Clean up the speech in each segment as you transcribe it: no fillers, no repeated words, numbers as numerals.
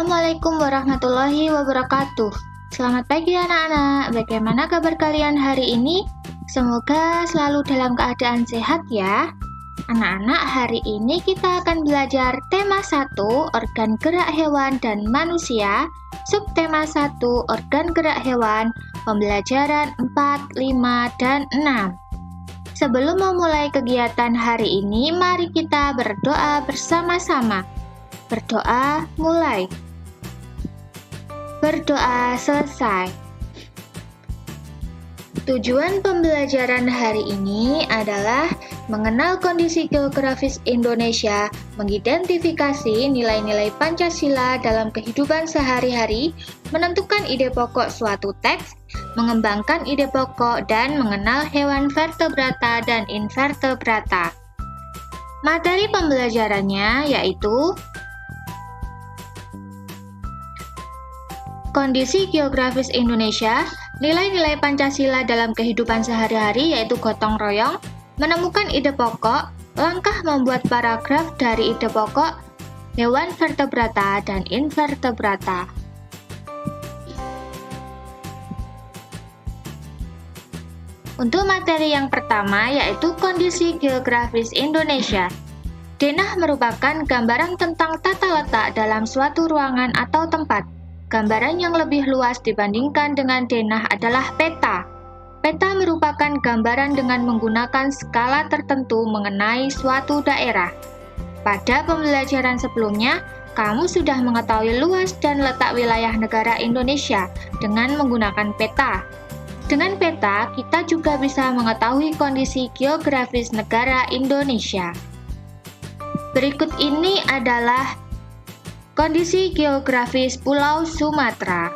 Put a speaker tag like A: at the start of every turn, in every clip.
A: Assalamualaikum warahmatullahi wabarakatuh. Selamat pagi anak-anak, bagaimana kabar kalian hari ini? Semoga selalu dalam keadaan sehat ya. Anak-anak, hari ini kita akan belajar tema 1, organ gerak hewan dan manusia, subtema 1, organ gerak hewan, pembelajaran 4, 5, dan 6. Sebelum memulai kegiatan hari ini, mari kita berdoa bersama-sama. Berdoa mulai. Berdoa selesai. Tujuan pembelajaran hari ini adalah mengenal kondisi geografis Indonesia, mengidentifikasi nilai-nilai Pancasila dalam kehidupan sehari-hari, menentukan ide pokok suatu teks, mengembangkan ide pokok, dan mengenal hewan vertebrata dan invertebrata. Materi pembelajarannya yaitu kondisi geografis Indonesia, nilai-nilai Pancasila dalam kehidupan sehari-hari yaitu gotong royong, menemukan ide pokok, langkah membuat paragraf dari ide pokok, hewan vertebrata dan invertebrata. Untuk materi yang pertama yaitu kondisi geografis Indonesia. Denah merupakan gambaran tentang tata letak dalam suatu ruangan atau tempat. Gambaran yang lebih luas dibandingkan dengan denah adalah peta. Peta merupakan gambaran dengan menggunakan skala tertentu mengenai suatu daerah. Pada pembelajaran sebelumnya, kamu sudah mengetahui luas dan letak wilayah negara Indonesia dengan menggunakan peta. Dengan peta, kita juga bisa mengetahui kondisi geografis negara Indonesia. Berikut ini adalah kondisi geografis Pulau Sumatera,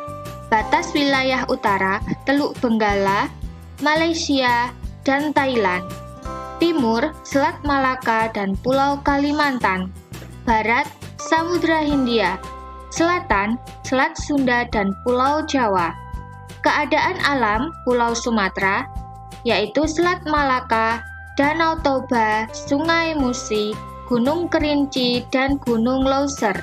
A: batas wilayah utara, Teluk Benggala, Malaysia, dan Thailand. Timur, Selat Malaka dan Pulau Kalimantan. Barat, Samudra Hindia. Selatan, Selat Sunda dan Pulau Jawa. Keadaan alam Pulau Sumatera, yaitu Selat Malaka, Danau Toba, Sungai Musi, Gunung Kerinci, dan Gunung Leuser.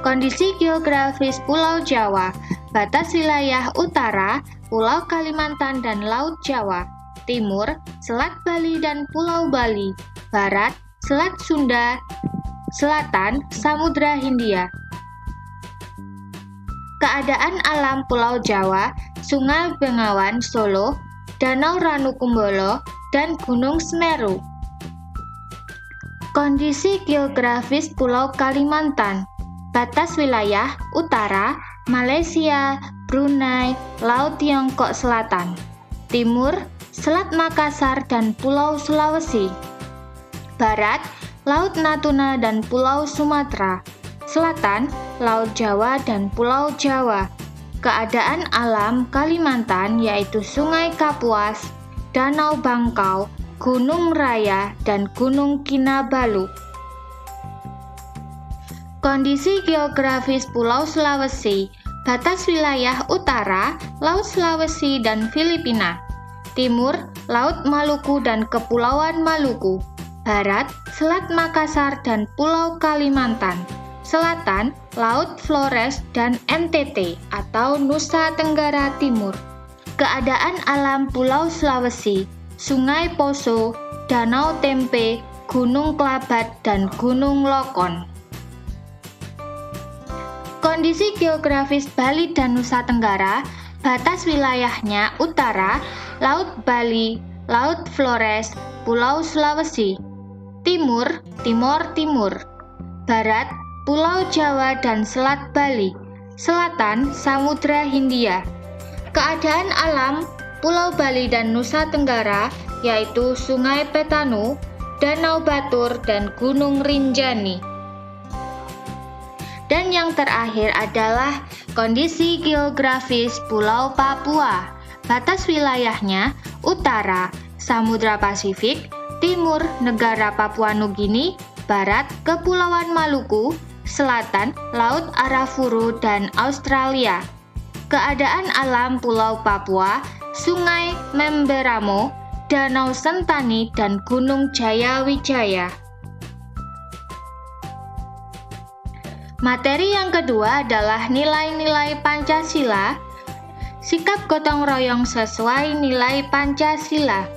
A: Kondisi geografis Pulau Jawa, batas wilayah utara, Pulau Kalimantan dan Laut Jawa. Timur, Selat Bali dan Pulau Bali. Barat, Selat Sunda. Selatan, Samudra Hindia. Keadaan alam Pulau Jawa, Sungai Bengawan Solo, Danau Ranukumbolo, dan Gunung Semeru. Kondisi geografis Pulau Kalimantan, batas wilayah utara, Malaysia, Brunei, Laut Tiongkok Selatan. Timur, Selat Makassar dan Pulau Sulawesi. Barat, Laut Natuna dan Pulau Sumatera. Selatan, Laut Jawa dan Pulau Jawa. Keadaan alam Kalimantan yaitu Sungai Kapuas, Danau Bangkau, Gunung Raya, dan Gunung Kinabalu. Kondisi geografis Pulau Sulawesi, batas wilayah utara, Laut Sulawesi dan Filipina. Timur, Laut Maluku dan Kepulauan Maluku. Barat, Selat Makassar dan Pulau Kalimantan. Selatan, Laut Flores dan NTT atau Nusa Tenggara Timur. Keadaan alam Pulau Sulawesi, Sungai Poso, Danau Tempe, Gunung Kelabat, dan Gunung Lokon. Kondisi geografis Bali dan Nusa Tenggara, batas wilayahnya utara, Laut Bali, Laut Flores, Pulau Sulawesi. Timur, Timor Timur. Barat, Pulau Jawa dan Selat Bali. Selatan, Samudra Hindia. Keadaan alam Pulau Bali dan Nusa Tenggara yaitu Sungai Petanu, Danau Batur, dan Gunung Rinjani. Dan yang terakhir adalah kondisi geografis Pulau Papua. Batas wilayahnya utara, Samudra Pasifik, timur, negara Papua Nugini, barat, Kepulauan Maluku, selatan, Laut Arafuru, dan Australia. Keadaan alam Pulau Papua, Sungai Memberamo, Danau Sentani, dan Gunung Jayawijaya. Materi yang kedua adalah nilai-nilai Pancasila, sikap gotong royong sesuai nilai Pancasila.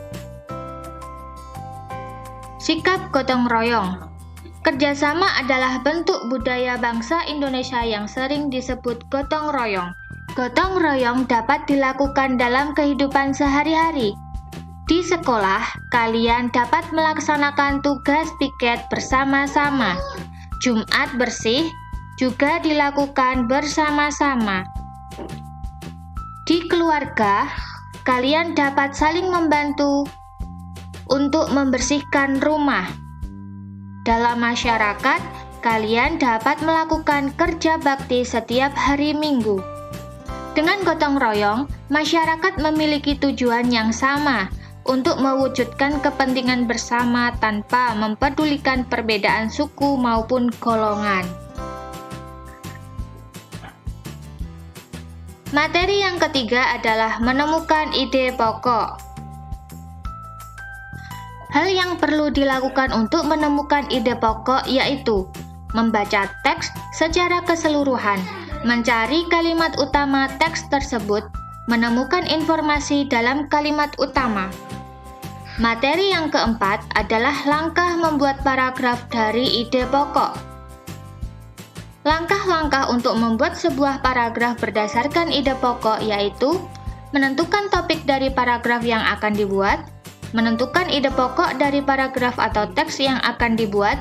A: Sikap gotong royong. Kerjasama adalah bentuk budaya bangsa Indonesia yang sering disebut gotong royong. Gotong royong dapat dilakukan dalam kehidupan sehari-hari. Di sekolah, kalian dapat melaksanakan tugas piket bersama-sama. Jumat bersih juga dilakukan bersama-sama. Di keluarga, kalian dapat saling membantu untuk membersihkan rumah. Dalam masyarakat, kalian dapat melakukan kerja bakti setiap hari Minggu. Dengan gotong royong, masyarakat memiliki tujuan yang sama untuk mewujudkan kepentingan bersama tanpa mempedulikan perbedaan suku maupun golongan. Materi yang ketiga adalah menemukan ide pokok. Hal yang perlu dilakukan untuk menemukan ide pokok yaitu membaca teks secara keseluruhan, mencari kalimat utama teks tersebut, menemukan informasi dalam kalimat utama. Materi yang keempat adalah langkah membuat paragraf dari ide pokok. Langkah-langkah untuk membuat sebuah paragraf berdasarkan ide pokok yaitu menentukan topik dari paragraf yang akan dibuat, menentukan ide pokok dari paragraf atau teks yang akan dibuat,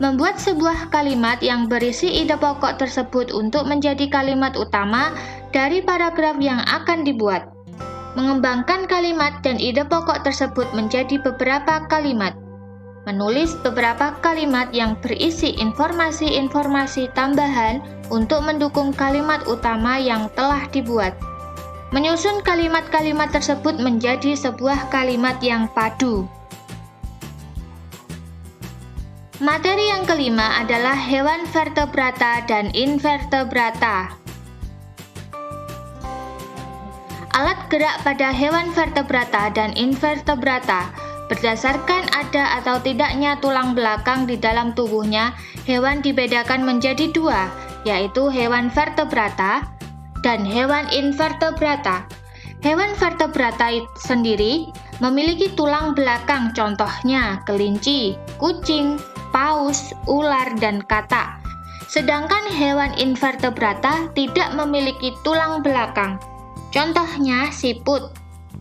A: membuat sebuah kalimat yang berisi ide pokok tersebut untuk menjadi kalimat utama dari paragraf yang akan dibuat, mengembangkan kalimat dan ide pokok tersebut menjadi beberapa kalimat, menulis beberapa kalimat yang berisi informasi-informasi tambahan untuk mendukung kalimat utama yang telah dibuat, menyusun kalimat-kalimat tersebut menjadi sebuah kalimat yang padu. Materi yang kelima adalah hewan vertebrata dan invertebrata. Alat gerak pada hewan vertebrata dan invertebrata. Berdasarkan ada atau tidaknya tulang belakang di dalam tubuhnya, hewan dibedakan menjadi dua, yaitu hewan vertebrata dan hewan invertebrata. Hewan vertebrata sendiri memiliki tulang belakang, contohnya kelinci, kucing, paus, ular, dan katak. Sedangkan hewan invertebrata tidak memiliki tulang belakang, contohnya siput,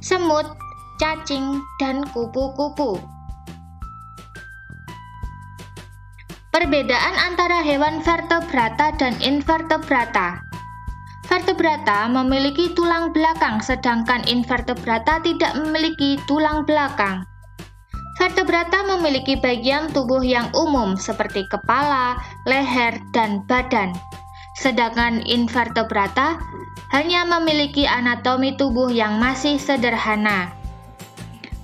A: semut, cacing, dan kupu-kupu. Perbedaan antara hewan vertebrata dan invertebrata. Vertebrata memiliki tulang belakang, sedangkan invertebrata tidak memiliki tulang belakang. Vertebrata memiliki bagian tubuh yang umum seperti kepala, leher, dan badan. Sedangkan invertebrata hanya memiliki anatomi tubuh yang masih sederhana.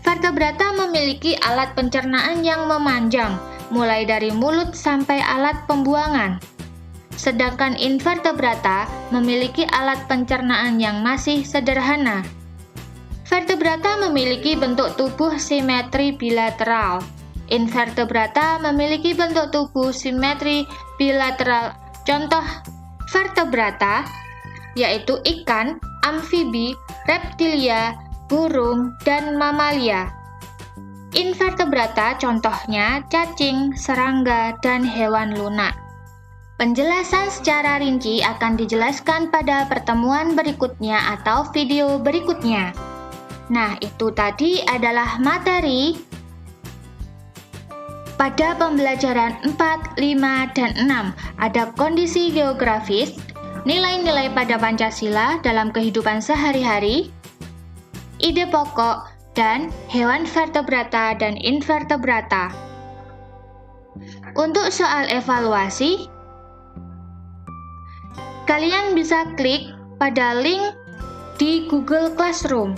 A: Vertebrata memiliki alat pencernaan yang memanjang, mulai dari mulut sampai alat pembuangan. Sedangkan invertebrata memiliki alat pencernaan yang masih sederhana. Vertebrata memiliki bentuk tubuh simetri bilateral. Invertebrata memiliki bentuk tubuh simetri bilateral. Contoh vertebrata yaitu ikan, amfibi, reptilia, burung, dan mamalia. Invertebrata contohnya cacing, serangga, dan hewan lunak. Penjelasan secara rinci akan dijelaskan pada pertemuan berikutnya atau video berikutnya. Nah, itu tadi adalah materi pada pembelajaran 4, 5, dan 6. Ada kondisi geografis, nilai-nilai pada Pancasila dalam kehidupan sehari-hari, ide pokok, dan hewan vertebrata dan invertebrata. Untuk soal evaluasi, kalian bisa klik pada link di Google Classroom.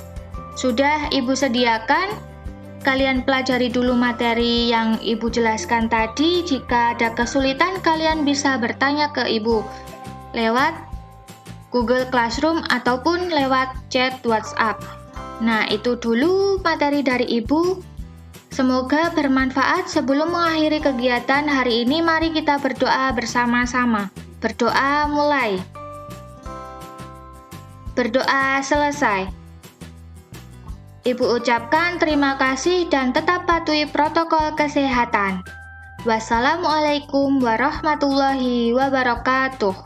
A: Sudah Ibu sediakan, kalian pelajari dulu materi yang Ibu jelaskan tadi. Jika ada kesulitan, kalian bisa bertanya ke Ibu lewat Google Classroom ataupun lewat chat WhatsApp. Nah, itu dulu materi dari Ibu. Semoga bermanfaat. Sebelum mengakhiri kegiatan hari ini, mari kita berdoa bersama-sama. Berdoa mulai. Berdoa selesai. Ibu ucapkan terima kasih dan tetap patuhi protokol kesehatan. Wassalamualaikum warahmatullahi wabarakatuh.